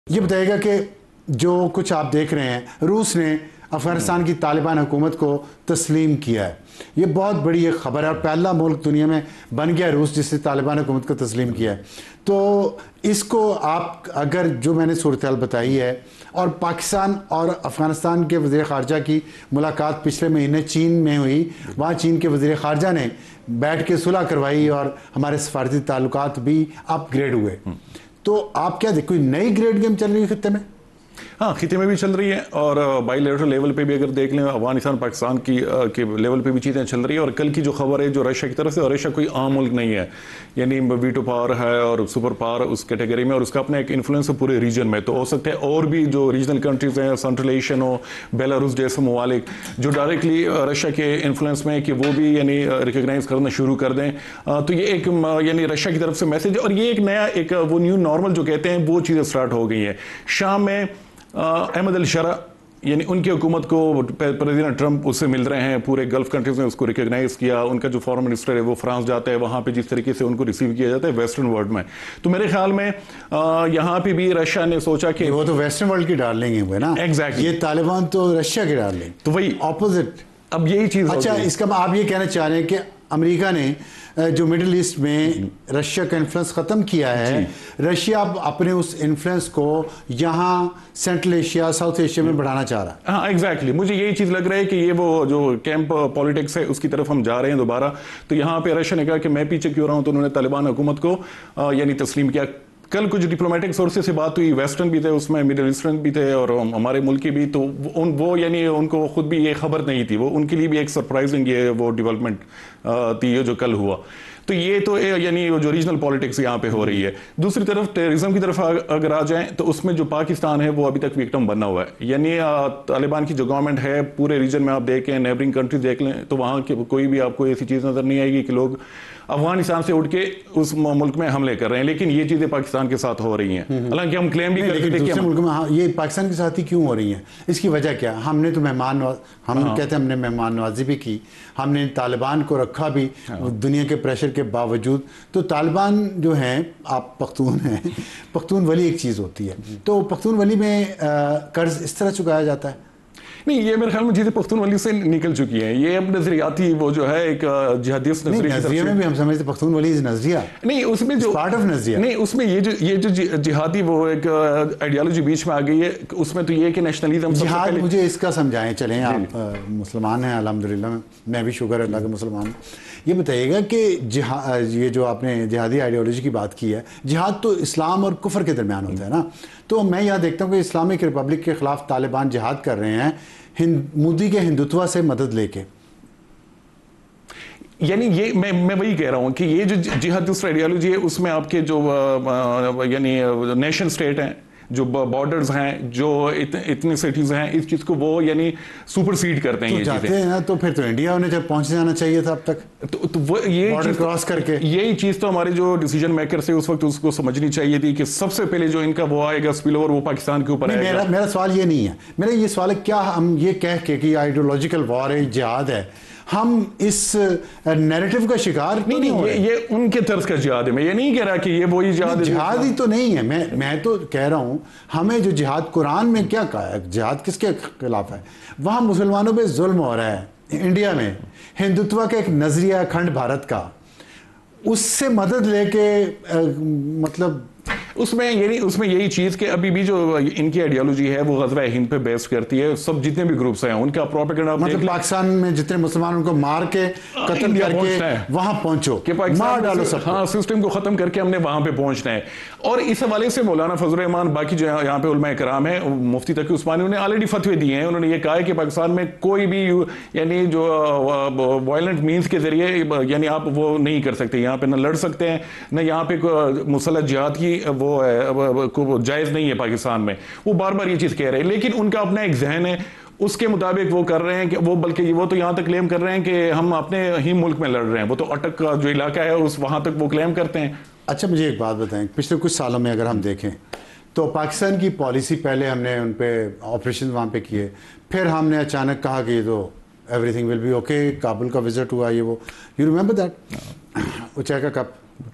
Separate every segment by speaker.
Speaker 1: یہ بتائے گا کہ جو کچھ آپ دیکھ رہے ہیں، روس نے افغانستان کی طالبان حکومت کو تسلیم کیا ہے. یہ بہت بڑی ایک خبر ہے اور پہلا ملک دنیا میں بن گیا روس جس نے طالبان حکومت کو تسلیم کیا ہے. تو اس کو آپ اگر جو میں نے صورتحال بتائی ہے اور پاکستان اور افغانستان کے وزیر خارجہ کی ملاقات پچھلے مہینے چین میں ہوئی، وہاں چین کے وزیر خارجہ نے بیٹھ کے صلح کروائی اور ہمارے سفارتی تعلقات بھی اپ گریڈ ہوئے. تو آپ کیا کوئی نئی گریڈ گیم چل رہی ہے خطے میں؟
Speaker 2: ہاں، خطے میں بھی چل رہی ہے اور بائی لیٹرل لیول پہ بھی اگر دیکھ لیں افغانستان پاکستان کی لیول پہ بھی چیزیں چل رہی ہیں. اور کل کی جو خبر ہے جو رشیا کی طرف سے، اور رشیا کوئی عام ملک نہیں ہے، یعنی ویٹو پاور ہے اور سپر پاور اس کیٹیگری میں، اور اس کا اپنا ایک انفلوئنس ہے پورے ریجن میں. تو ہو سکتا ہے اور بھی جو ریجنل کنٹریز ہیں، سنٹرل ایشین ہو، بیلاروس جیسے ممالک جو ڈائریکٹلی رشیا کے انفلوئنس میں، کہ وہ بھی یعنی ریکگنائز کرنا شروع کر دیں. تو یہ ایک یعنی رشیا کی طرف سے میسج ہے اور یہ ایک نیا ایک وہ نیو نارمل جو کہتے ہیں وہ چیزیں سٹارٹ ہو گئی ہیں. شام میں احمد الشرع یعنی ان کی حکومت کو پریزیڈنٹ ٹرمپ اس سے مل رہے ہیں، پورے گلف کنٹریز نے اس کو ریکگنائز کیا. ان کا جو فارن منسٹر ہے وہ فرانس جاتا ہے، وہاں پہ جس طریقے سے ان کو ریسیو کیا جاتا ہے ویسٹرن ورلڈ میں. تو میرے خیال میں یہاں پہ بھی رشیا نے سوچا کہ
Speaker 1: وہ تو ویسٹرن ورلڈ کی ڈارلنگ ہوئے نا.
Speaker 2: ایگزیکٹلی.
Speaker 1: یہ طالبان تو رشیا کی ڈارلنگ،
Speaker 2: تو وہی
Speaker 1: اپوزٹ.
Speaker 2: اب یہی چیز.
Speaker 1: اچھا، اس کا آپ یہ کہنا چاہ رہے ہیں کہ امریکہ نے جو مڈل ایسٹ میں رشیا کا انفلوئنس ختم کیا ہے، رشیا اب اپنے اس انفلوئنس کو یہاں سینٹرل ایشیا، ساؤتھ ایشیا میں بڑھانا چاہ رہا ہے.
Speaker 2: ہاں ایگزیکٹلی. مجھے یہی چیز لگ رہا ہے کہ یہ وہ جو کیمپ پالیٹکس ہے اس کی طرف ہم جا رہے ہیں دوبارہ. تو یہاں پہ رشیا نے کہا کہ میں پیچھے کیوں رہا ہوں، تو انہوں نے طالبان حکومت کو یعنی تسلیم کیا. کل کچھ ڈپلومیٹک سورسز سے بات ہوئی، ویسٹرن بھی تھے اس میں، مڈل ایسٹرن بھی تھے اور ہمارے ملک کی بھی. تو وہ یعنی ان کو خود بھی یہ خبر نہیں تھی، وہ ان کے لیے بھی ایک سرپرائزنگ یہ وہ ڈیولپمنٹ تھی جو کل ہوا. تو یہ تو یعنی جو ریجنل پالیٹکس یہاں پہ ہو رہی ہے. دوسری طرف ٹیررزم کی طرف اگر آ جائیں تو اس میں جو پاکستان ہے وہ ابھی تک وکٹم بنا ہوا ہے. یعنی طالبان کی جو گورنمنٹ ہے پورے ریجن میں آپ دیکھیں، نیبرنگ کنٹریز دیکھ لیں، تو وہاں کوئی بھی آپ کو ایسی چیز نظر نہیں آئے گی کہ لوگ افغانستان سے اٹھ کے اس ملک میں حملے کر رہے ہیں. لیکن یہ چیزیں پاکستان کے ساتھ ہو رہی ہیں، حالانکہ ہم کلیم بھی کرتے ہیں کہ
Speaker 1: دوسرے ملک میں یہ پاکستان کے ساتھ ہی کیوں ہو رہی ہیں. اس کی وجہ کیا؟ ہم نے تو ہم کہتے ہیں ہم نے مہمان نوازی بھی کی، ہم نے طالبان کو رکھا بھی دنیا کے پریشر کے باوجود. تو طالبان جو ہیں، آپ پختون ہیں، پختون ولی ایک چیز ہوتی ہے، تو پختون ولی میں قرض اس طرح چکایا جاتا ہے؟
Speaker 2: نہیں، یہ میرے خیال میں چیزیں پختون ولی سے نکل چکی ہیں. یہ اب نظریاتی وہ جو ہے ایک جہادیت
Speaker 1: نظریے میں بھی ہم سمجھتے پختون ولی نظریہ
Speaker 2: نہیں، اس میں جو
Speaker 1: پارٹ آف نظریہ
Speaker 2: نہیں، اس میں یہ جو جہادی وہ ایک آئیڈیالوجی بیچ میں آ گئی ہے، اس میں تو یہ کہ نیشنلزم
Speaker 1: جہاد. مجھے اس کا سمجھائیں. چلیں، آپ مسلمان ہیں الحمدللہ، میں بھی شکر اللہ کا مسلمان ہوں. یہ بتائیے گا کہ یہ جو آپ نے جہادی آئیڈیالوجی کی بات کی ہے، جہاد تو اسلام اور کفر کے درمیان ہوتا ہے نا. تو میں یہاں دیکھتا ہوں کہ اسلامک ریپبلک کے خلاف طالبان جہاد کر رہے ہیں مودی کے ہندوتوا سے مدد لے کے.
Speaker 2: یعنی یہ میں وہی کہہ رہا ہوں کہ یہ جو جہادسٹ آئیڈیالوجی ہے اس میں آپ کے جو یعنی نیشن اسٹیٹ ہیں، جو بارڈرز ہیں، جو اتنے سٹیز ہیں، اس چیز کو وہ یعنی سپر سیڈ کرتے ہیں. یہ
Speaker 1: جاتے ہیں نا، تو پھر تو انڈیا انہیں جب پہنچ جانا چاہیے تھا اب تک،
Speaker 2: تو وہ یہ
Speaker 1: بارڈر کراس کر کے.
Speaker 2: یہی چیز تو ہمارے جو ڈیسیجن میکر سے اس وقت اس کو سمجھنی چاہیے تھی کہ سب سے پہلے جو ان کا وہ آئے گا اسپل اوور، وہ پاکستان کے اوپر آئے گا.
Speaker 1: میرا سوال یہ نہیں ہے. میرا یہ سوال ہے کیا ہم یہ کہہ کے کہ آئیڈیولوجیکل وار ہے، جہاد ہے، ہم اس نیریٹو کا شکار نہیں ہو رہے؟
Speaker 2: یہ ان کے طرز کا جہاد ہے. میں یہ نہیں کہہ رہا کہ یہ وہی جہاد
Speaker 1: ہی تو نہیں ہے. میں تو کہہ رہا ہوں ہمیں جو جہاد قرآن میں کیا کہا ہے، جہاد کس کے خلاف ہے؟ وہاں مسلمانوں پہ ظلم ہو رہا ہے. انڈیا میں ہندوتوا کا ایک نظریہ اکھنڈ بھارت کا، اس سے مدد لے کے مطلب
Speaker 2: اس میں یہی چیز کہ ابھی بھی جو ان کی آئیڈیالوجی ہے وہ غزوہ ہند پہ بیس کرتی ہے. سب جتنے بھی گروپس ہیں ان کا پروپیگنڈا،
Speaker 1: مطلب پاکستان میں جتنے مسلمان ان کو مار کے قتل کر کے وہاں پہنچو
Speaker 2: کہ مار ڈالو سب. ہاں، سسٹم کو ختم کر کے ہم نے وہاں پہ پہنچنا ہے. اور اس حوالے سے مولانا فضل الرحمان، باقی جو یہاں پہ علماء کرام ہیں، مفتی تقی عثمانی، انہوں نے آلریڈی فتوے دیے ہیں. انہوں نے یہ کہا ہے کہ پاکستان میں کوئی بھی یعنی جو وائلنٹ مینز کے ذریعے یعنی آپ وہ نہیں کر سکتے. یہاں پہ نہ لڑ سکتے ہیں، نہ یہاں پہ مسلح جہاد کی وہ جائز نہیں ہے پاکستان میں. وہ بار بار یہ چیز کہہ رہے ہیں، لیکن ان کا اپنا ایک ذہن ہے، اس کے مطابق وہ کر رہے ہیں کہ وہ بلکہ وہ تو یہاں تک کلیم کر رہے ہیں کہ ہم اپنے ہی ملک میں لڑ رہے ہیں. وہ تو اٹک کا جو علاقہ ہے اس وہاں تک وہ کلیم کرتے ہیں.
Speaker 1: اچھا، مجھے ایک بات بتائیں، پچھلے کچھ سالوں میں اگر ہم دیکھیں تو پاکستان کی پالیسی، پہلے ہم نے ان پہ آپریشن وہاں پہ کیے، پھر ہم نے اچانک کہا کہ یہ تو everything will be okay, Kabul کا وزٹ ہوا، یہ وہ، یو ریممبر دیٹ؟ اوچیکا کپ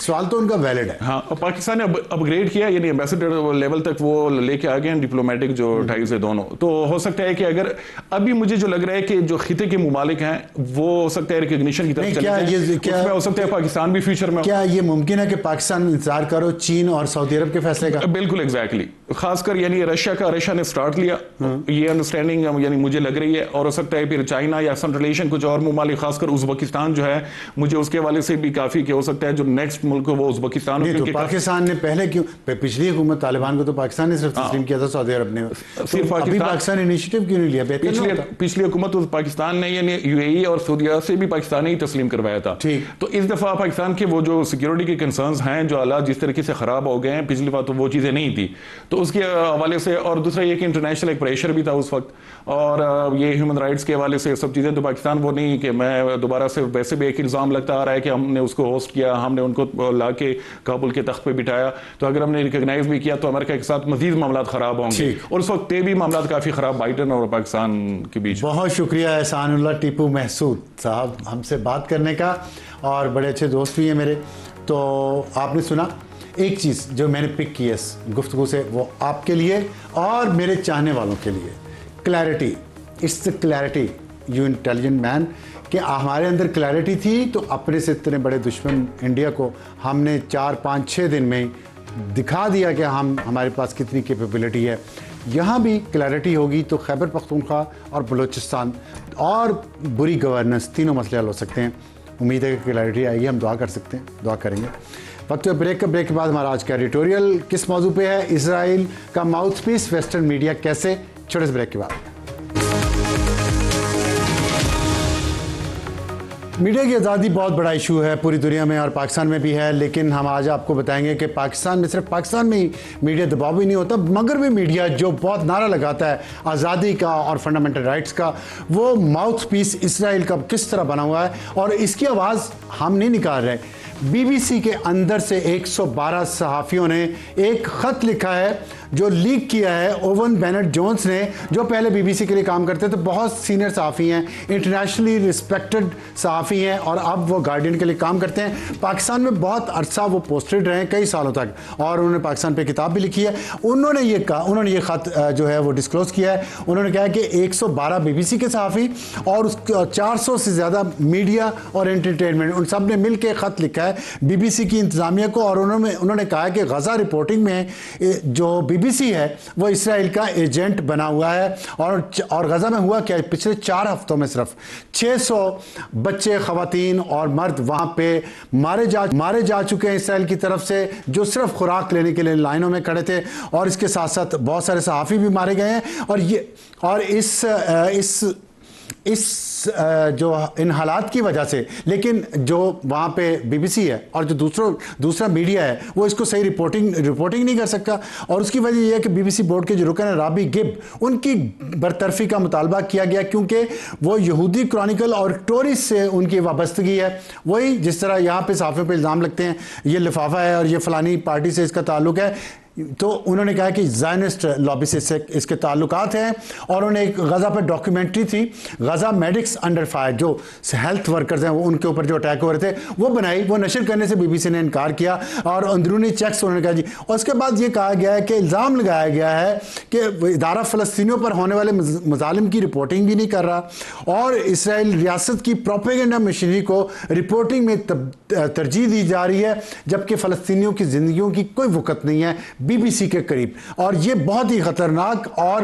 Speaker 1: سوال تو ان کا ویلڈ ہے.
Speaker 2: ہاں, پاکستان نے اپ گریڈ کیا, یعنی ایمبیسڈر لیول تک وہ لے کے آ گئے ہیں, ڈپلومیٹک جو ٹائز ہے دونوں. تو ہو سکتا ہے کہ اگر ابھی مجھے جو لگ رہا ہے کہ جو خطے کے ممالک ہیں وہ ہو سکتا ہے ریکگنیشن کی طرف چلے جائیں, اس میں ہو سکتا ہے پاکستان بھی فیوچر میں.
Speaker 1: کیا یہ ممکن ہے کہ پاکستان انتظار کرو چین اور سعودی عرب کے فیصلے کا؟
Speaker 2: بالکل ایگزیکٹلی, خاص کر یعنی رشیا نے سٹارٹ لیا, یہ انڈرسٹینڈنگ یعنی مجھے لگ رہی ہے, اور ہو سکتا ہے پھر چائنا یا سنٹرل ایشین کچھ اور ممالک, خاص کر ازبکستان جو ہے, مجھے اس کے حوالے سے بھی کافی کہ ہو سکتا ہے جو نیکسٹ ملک وہ ازبکستان.
Speaker 1: تو پاکستان نے پہلے کیوں, پچھلی حکومت طالبان کو تو پاکستان نے صرف تسلیم کیا تھا, سعودی عرب نے ابھی پاکستان انیشیٹو کیوں نہیں لیا؟
Speaker 2: پچھلی حکومت پاکستان نے یعنی یو اے ای اور سعودی عرب سے بھی پاکستان نے ہی تسلیم کروایا تھا. تو اس دفعہ پاکستان کے وہ جو سیکیورٹی کے کنسرنز ہیں, جو حالات جس طریقے سے خراب ہو گئے ہیں, پچھلی دفعہ تو وہ چیزیں نہیں تھی, تو اس کے حوالے سے, اور دوسرا یہ کہ انٹرنیشنل ایک پریشر بھی تھا اس وقت, اور یہ ہیومن رائٹس کے حوالے سے سب چیزیں, تو پاکستان وہ نہیں کہ میں دوبارہ سے, ویسے بھی ایک الزام لگتا آ رہا ہے کہ ہم نے اس کو ہوسٹ کیا, ہم نے ان کو لا کے کابل کے تخت پہ بٹھایا, تو اگر ہم نے ریکگنائز بھی کیا تو امریکہ کے ساتھ مزید معاملات خراب ہوں گے, اور اس وقت بھی معاملات کافی خراب بائیڈن اور پاکستان کے بیچ.
Speaker 1: بہت شکریہ احسان اللہ ٹیپو محسود صاحب ہم سے بات کرنے کا, اور بڑے اچھے دوست بھی ہیں میرے. تو آپ نے سنا ایک چیز جو میں نے پک کی ہے اس گفتگو سے, وہ آپ کے لیے اور میرے چاہنے والوں کے لیے, clarity. It's the clarity, you intelligent man, کہ ہمارے اندر کلیئرٹی تھی تو اپنے سے اتنے بڑے دشمن انڈیا کو ہم نے 4-5-6 دن میں دکھا دیا کہ ہمارے پاس کتنی کیپیبلٹی ہے. یہاں بھی کلیئرٹی ہوگی تو خیبر پختونخوا اور بلوچستان اور بری گورننس تینوں مسئلے حل ہو سکتے ہیں. امید ہے کہ کلیئرٹی آئے گی, ہم دعا کر سکتے ہیں, دعا کریں گے. وقت بریک کے بعد ہمارا آج کا ایڈیٹوریل کس موضوع پہ ہے؟ اسرائیل کا ماؤتھ پیس ویسٹرن میڈیا کیسے. چھوٹے سے بریک کے بعد. میڈیا کی آزادی بہت بڑا ایشو ہے پوری دنیا میں اور پاکستان میں بھی ہے, لیکن ہم آج آپ کو بتائیں گے کہ پاکستان میں, صرف پاکستان میں ہی میڈیا دباؤ بھی نہیں ہوتا, مگر بھی میڈیا جو بہت نعرہ لگاتا ہے آزادی کا اور فنڈامنٹل رائٹس کا, وہ ماؤتھ پیس اسرائیل کا کس طرح بنا ہوا ہے, اور اس کی آواز ہم نہیں نکال رہے. بی بی سی کے اندر سے 112 صحافیوں نے ایک خط لکھا ہے جو لیک کیا ہے اوون بینٹ جونز نے, جو پہلے بی بی سی کے لیے کام کرتے تھے, بہت سینئر صحافی ہیں, انٹرنیشنلی رسپیکٹڈ صحافی ہیں, اور اب وہ گارڈین کے لیے کام کرتے ہیں. پاکستان میں بہت عرصہ وہ پوسٹڈ رہے ہیں, کئی سالوں تک, اور انہوں نے پاکستان پہ کتاب بھی لکھی ہے. انہوں نے یہ کہا, انہوں نے یہ خط جو ہے وہ ڈسکلوز کیا ہے. انہوں نے کہا کہ 112 بی بی سی کے صحافی اور 400 سے زیادہ میڈیا اور انٹرٹینمنٹ, ان سب نے مل کے خط لکھا ہے بی بی سی کی انتظامیہ کو, اور انہوں نے کہا کہ غزہ رپورٹنگ میں جو بی بی سی ہے وہ اسرائیل کا ایجنٹ بنا ہوا ہے. اور غزہ میں ہوا کیا, پچھلے 4 ہفتوں میں صرف 600 بچے, خواتین اور مرد وہاں پہ مارے جا چکے ہیں اسرائیل کی طرف سے, جو صرف خوراک لینے کے لیے لائنوں میں کھڑے تھے, اور اس کے ساتھ ساتھ بہت سارے صحافی بھی مارے گئے ہیں. اور جو ان حالات کی وجہ سے, لیکن جو وہاں پہ بی بی سی ہے اور جو دوسرا میڈیا ہے وہ اس کو صحیح رپورٹنگ نہیں کر سکتا, اور اس کی وجہ یہ ہے کہ بی بی سی بورڈ کے جو رکن ہیں رابی گب, ان کی برطرفی کا مطالبہ کیا گیا, کیونکہ وہ یہودی کرونیکل اور ٹوریس سے ان کی وابستگی ہے. وہی جس طرح یہاں پہ صحافیوں پہ الزام لگتے ہیں یہ لفافہ ہے اور یہ فلانی پارٹی سے اس کا تعلق ہے, تو انہوں نے کہا کہ زائنسٹ لابی سے اس کے تعلقات ہیں. اور انہوں نے ایک غزہ پہ ڈاکیومنٹری تھی, غزہ میڈکس انڈر فائر, جو ہیلتھ ورکرز ہیں ان کے اوپر جو اٹیک ہو رہے تھے, وہ بنائی. وہ نشر کرنے سے بی بی سی نے انکار کیا, اور اندرونی چیکس انہوں نے کہا جی. اور اس کے بعد یہ کہا گیا ہے کہ الزام لگایا گیا ہے کہ ادارہ فلسطینیوں پر ہونے والے مظالم کی رپورٹنگ بھی نہیں کر رہا, اور اسرائیل ریاست کی پروپیگنڈا مشینری کو رپورٹنگ میں ترجیح دی جا رہی ہے, جبکہ فلسطینیوں کی زندگیوں کی کوئی وقت نہیں ہے بی بی سی کے قریب. اور یہ بہت ہی خطرناک اور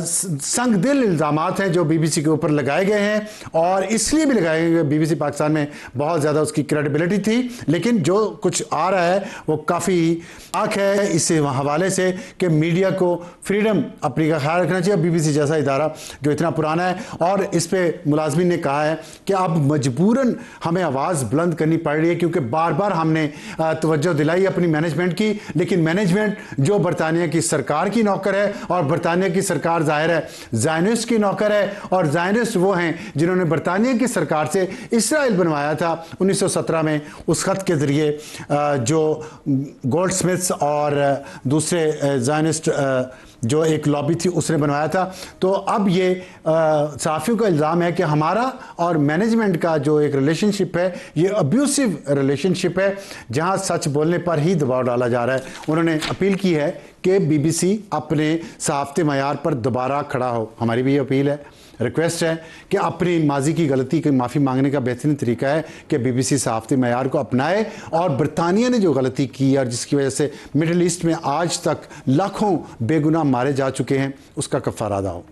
Speaker 1: سنگ دل الزامات ہیں جو بی بی سی کے اوپر لگائے گئے ہیں, اور اس لیے بھی لگائے گئے. بی بی سی پاکستان میں بہت زیادہ اس کی کریڈیبلٹی تھی, لیکن جو کچھ آ رہا ہے وہ کافی آنکھ ہے اس حوالے سے کہ میڈیا کو فریڈم اپنی کا خیال رکھنا چاہیے. بی بی سی جیسا ادارہ جو اتنا پرانا ہے, اور اس پہ ملازمین نے کہا ہے کہ اب مجبوراً ہمیں آواز بلند کرنی پڑ رہی ہے, کیونکہ بار بار ہم نے توجہ دلائی اپنی مینجمنٹ کی, لیکن مینجمنٹ جو برطانیہ کی سرکار کی نوکر ہے, اور برطانیہ کی سرکار ظاہر ہے زائنسٹ کی نوکر ہے, اور زائنسٹ وہ ہیں جنہوں نے برطانیہ کی سرکار سے اسرائیل بنوایا تھا 1917 میں اس خط کے ذریعے, جو گولڈ سمتھس اور دوسرے زائنسٹ جو ایک لابی تھی اس نے بنوایا تھا. تو اب یہ صحافیوں کا الزام ہے کہ ہمارا اور مینجمنٹ کا جو ایک ریلیشن شپ ہے یہ ابیوسو ریلیشن شپ ہے جہاں سچ بولنے پر ہی دباؤ ڈالا جا رہا ہے. انہوں نے اپیل کی ہے کہ بی بی سی اپنے صحافتی معیار پر دوبارہ کھڑا ہو. ہماری بھی یہ اپیل ہے, ریکویسٹ ہے کہ اپنی ماضی کی غلطی کی معافی مانگنے کا بہترین طریقہ ہے کہ بی بی سی صحافتی معیار کو اپنائے اور برطانیہ نے جو غلطی کی اور جس کی وجہ سے مڈل ایسٹ میں آج تک لاکھوں بے گناہ مارے جا چکے ہیں اس کا کفارہ ادا ہو.